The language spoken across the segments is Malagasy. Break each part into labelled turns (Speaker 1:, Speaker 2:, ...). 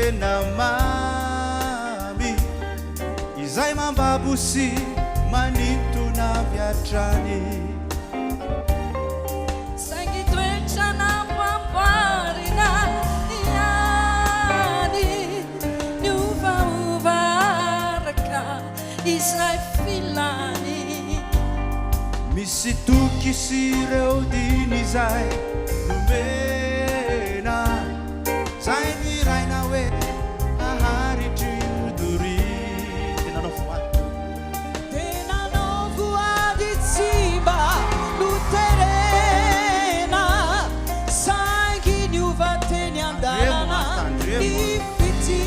Speaker 1: tena mamy izay mambabosy manintona viatrany
Speaker 2: saingy toetra nampamparina ihany niovaovaraka izay filany
Speaker 1: misy toky sy ireo diny izay nomena zay niraina hoe aharitry odori tenanao voady
Speaker 2: tenanao voady tsimba no terena saingy niova teny andalana ifity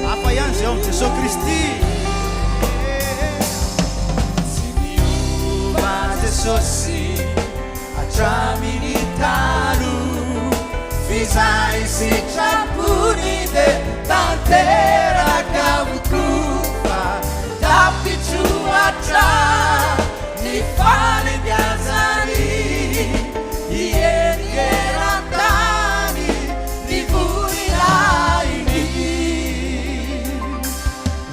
Speaker 1: hafa ihany zay ao am Jesosy Kristy Jesosy atraminy tano fizay sitrapony de tanteraka vokofa tapitsoatra ny falembiazany ierierantany ny voninainy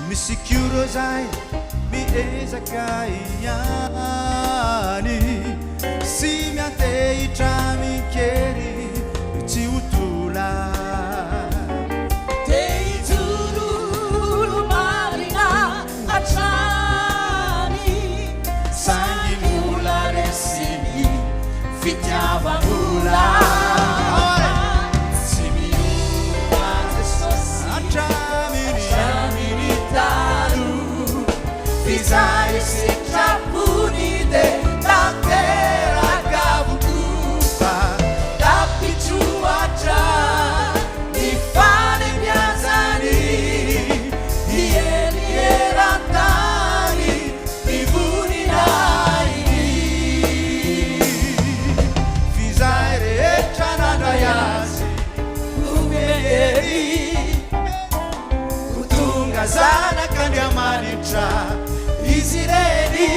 Speaker 1: misy kioro zay miezaka ihany sy miantehitra mikery tsy hotola
Speaker 2: teijoro marina atrany
Speaker 1: sangy mola resiny
Speaker 2: fitiavamola tsy miova Jesosy atraminy tano fizay sitrapony de tanteraka vokofa tapitsoatra ny falembiazany ierierantany ny voninainy
Speaker 1: fizay rehetra nandray azy
Speaker 2: omehery
Speaker 1: ho tonga zanak'Andriamanitra izy reny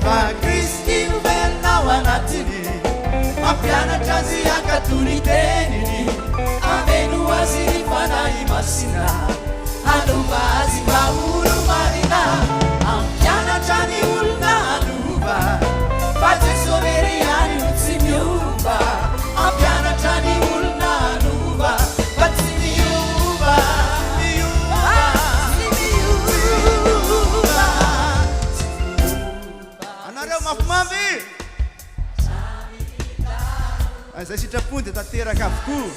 Speaker 1: fa Kristy novelonao anatiny mampianatra azy ankatony teniny ameno azy ny fanahy masina anova azy mba olo marina ampianatra ny olona anova fa Jesosy rery ihany no tsy miova ampianatra ny olona anova fa tsy miova anareo mafimafy zay sitrapony de tanteraka avokoa